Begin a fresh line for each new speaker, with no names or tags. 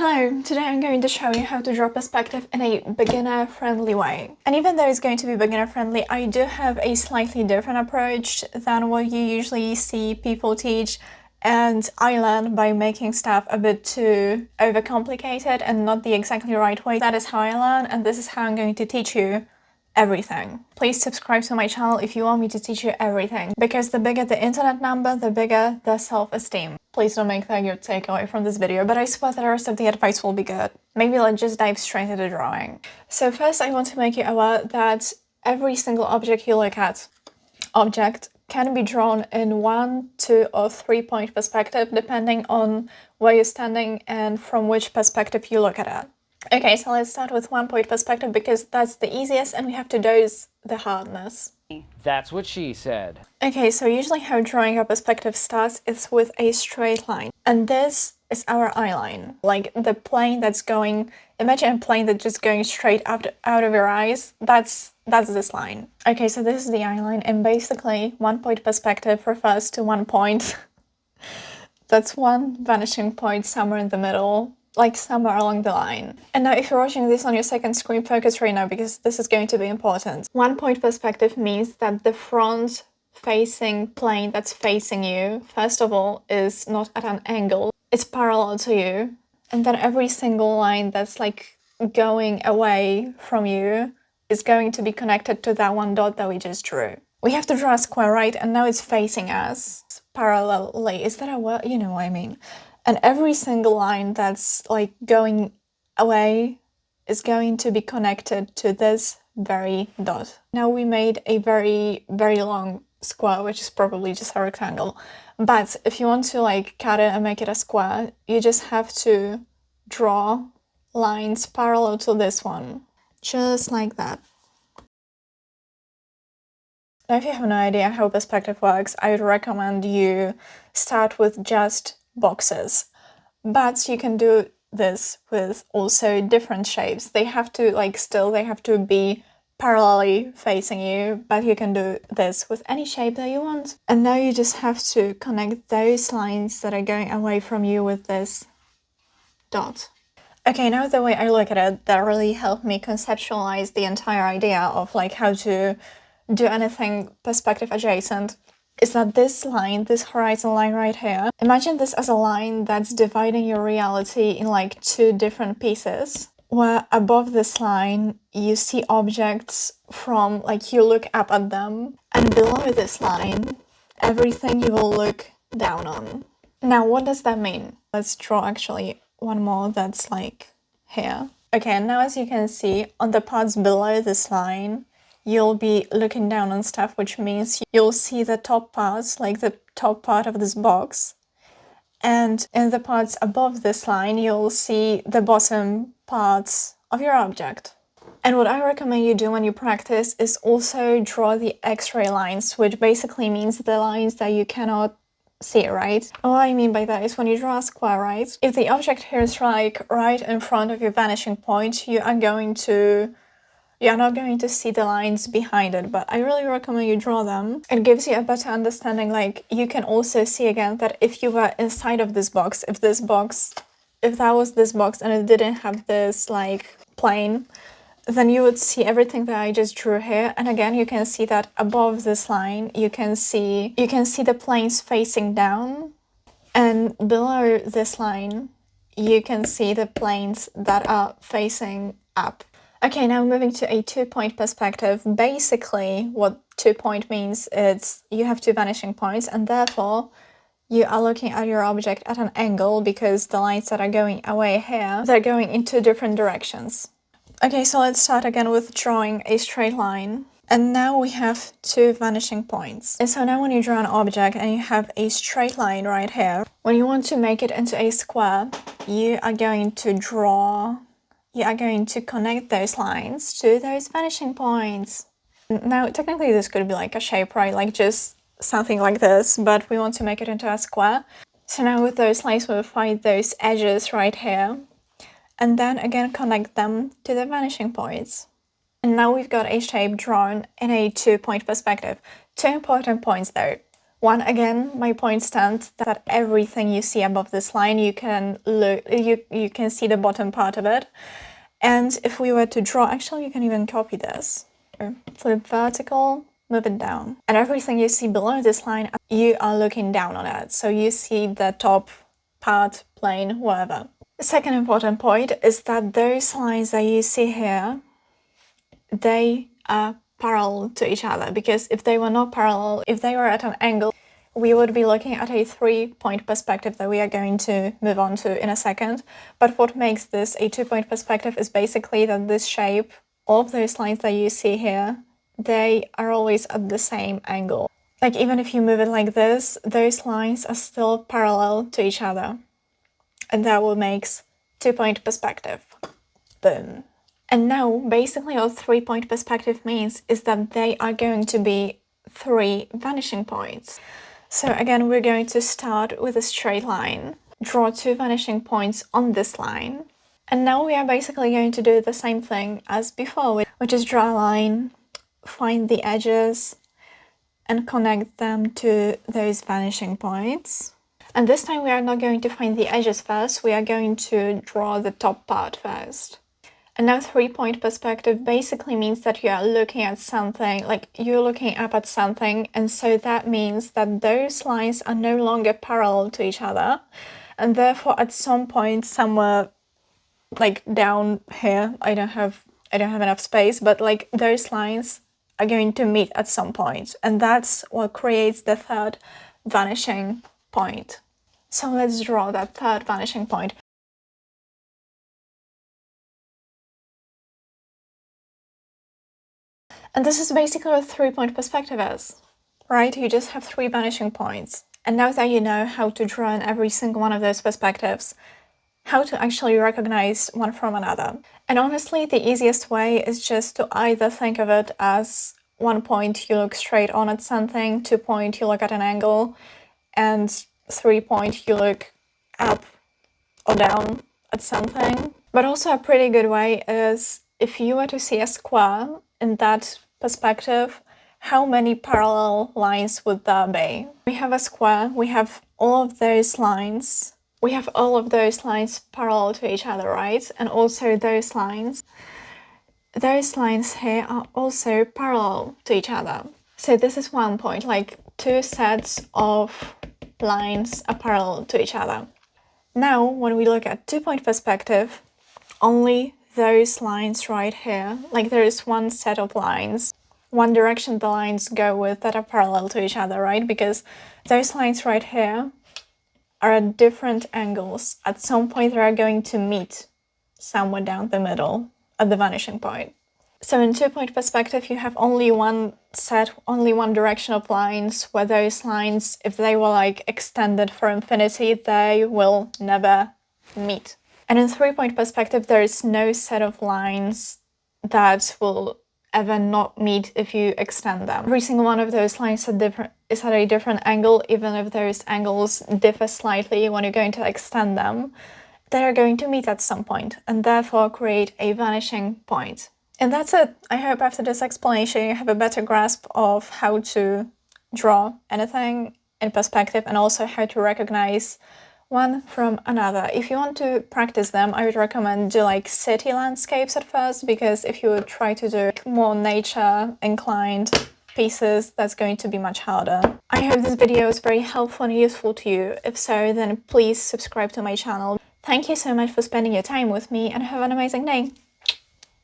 Hello, today I'm going to show you how to draw perspective in a beginner-friendly way. And even though it's going to be beginner-friendly, I do have a slightly different approach than what you usually see people teach, and I learn by making stuff a bit too overcomplicated and not the exactly right way. That is how I learn, and this is how I'm going to teach you everything. Please subscribe to my channel if you want me to teach you everything, because the bigger the internet number, the bigger the self-esteem. Please don't make that your takeaway from this video, but I suppose that the rest of the advice will be good. Maybe let's just dive straight into drawing. So first I want to make you aware that every single object you look at, can be drawn in 1, 2 or 3 point perspective depending on where you're standing and from which perspective you look at it. Okay, so let's start with 1 point perspective because that's the easiest and we have to dose the hardness.
That's what she said.
Okay, so usually how drawing a perspective starts is with a straight line. And this is our eye line. Like the plane that's going, imagine a plane that's just going straight out of your eyes. That's this line. Okay, so this is the eye line, and basically 1 point perspective refers to 1 point. That's one vanishing point somewhere in the middle, like somewhere along the line. And now if you're watching this on your second screen, focus right now because this is going to be important. 1 point perspective means that the front facing plane that's facing you, first of all, is not at an angle, it's parallel to you. And then every single line that's like going away from you is going to be connected to that one dot that we just drew. We have to draw a square, right? And now it's facing us parallelly. Is that a word? You know what I mean. And every single line that's like going away is going to be connected to this very dot. Now we made a very, very long square, which is probably just a rectangle. But if you want to like cut it and make it a square, you just have to draw lines parallel to this one. Just like that. Now, if you have no idea how perspective works, I would recommend you start with just boxes. But you can do this with also different shapes. They have to they have to be parallelly facing you, but you can do this with any shape that you want. And now you just have to connect those lines that are going away from you with this dot. Okay, now the way I look at it, that really helped me conceptualize the entire idea of like how to do anything perspective adjacent, is that this line, this horizon line right here, imagine this as a line that's dividing your reality in like 2 different pieces, where above this line you see objects from, like you look up at them, and below this line, everything you will look down on. Now, what does that mean? Let's draw actually one more that's like here. Okay, and now as you can see, on the parts below this line, you'll be looking down on stuff, which means you'll see the top parts, like the top part of this box. And in the parts above this line, you'll see the bottom parts of your object. And what I recommend you do when you practice is also draw the X-ray lines, which basically means the lines that you cannot see, right? And what I mean by that is when you draw a square, right? If the object here is like right in front of your vanishing point, you're not going to see the lines behind it, but I really recommend you draw them. It gives you a better understanding. Like you can also see again that if you were inside of this box, if that was this box and it didn't have this like plane, then you would see everything that I just drew here. And again, you can see that above this line, you can see the planes facing down, and below this line, you can see the planes that are facing up. Okay, now moving to a 2 point perspective. Basically, what 2 point means is you have 2 vanishing points, and therefore you are looking at your object at an angle because the lines that are going away here, they're going in 2 different directions. Okay, so let's start again with drawing a straight line. And now we have 2 vanishing points. And so now when you draw an object and you have a straight line right here, when you want to make it into a square, you are going to connect those lines to those vanishing points. Now, technically this could be like a shape, right? Like just something like this, but we want to make it into a square. So now with those lines, we'll find those edges right here, and then again connect them to the vanishing points. And now we've got a shape drawn in a 2 point perspective. 2 important points though. Again, my point stands that everything you see above this line, you can see the bottom part of it. And if we were to draw, actually you can even copy this. Flip vertical, move it down. And everything you see below this line, you are looking down on it. So you see the top part, plane, whatever. The second important point is that those lines that you see here, they are parallel to each other, because if they were not parallel, if they were at an angle, we would be looking at a 3-point perspective that we are going to move on to in a second. But what makes this a 2-point perspective is basically that this shape, all of those lines that you see here, they are always at the same angle. Like even if you move it like this, those lines are still parallel to each other. And that will make 2-point perspective. Boom. And now, basically what 3-point perspective means is that they are going to be 3 vanishing points. So again, we're going to start with a straight line, draw 2 vanishing points on this line. And now we are basically going to do the same thing as before, which is draw a line, find the edges, and connect them to those vanishing points. And this time we are not going to find the edges first, we are going to draw the top part first. And now 3-point perspective basically means that you are looking at something, like you're looking up at something, and so that means that those lines are no longer parallel to each other, and therefore at some point somewhere like down here, I don't have enough space, but like those lines are going to meet at some point, and that's what creates the third vanishing point. So let's draw that third vanishing point. And this is basically what 3-point perspective is, right? You just have 3 vanishing points. And now that you know how to draw in every single one of those perspectives, how to actually recognize one from another. And honestly, the easiest way is just to either think of it as 1 point you look straight on at something, 2 point you look at an angle, and 3 point you look up or down at something. But also a pretty good way is if you were to see a square in that perspective, how many parallel lines would there be? We have a square, we have all of those lines. We have all of those lines parallel to each other, right? And also those lines. Those lines here are also parallel to each other. So this is 1 point, like 2 sets of lines are parallel to each other. Now, when we look at 2-point perspective, only those lines right here, like there is 1 set of lines, one direction the lines go with that are parallel to each other, right? Because those lines right here are at different angles. At some point they are going to meet somewhere down the middle at the vanishing point. So in 2-point perspective, you have only one direction of lines, where those lines, if they were like extended for infinity, they will never meet. And in 3-point perspective, there is no set of lines that will ever not meet if you extend them. Every single one of those lines is at a different angle, even if those angles differ slightly when you're going to extend them. They are going to meet at some point, and therefore create a vanishing point. And that's it. I hope after this explanation you have a better grasp of how to draw anything in perspective, and also how to recognize one from another. If you want to practice them, I would recommend do like city landscapes at first, because if you would try to do more nature inclined pieces, that's going to be much harder. I hope this video was very helpful and useful to you. If so, then please subscribe to my channel. Thank you so much for spending your time with me, and have an amazing day.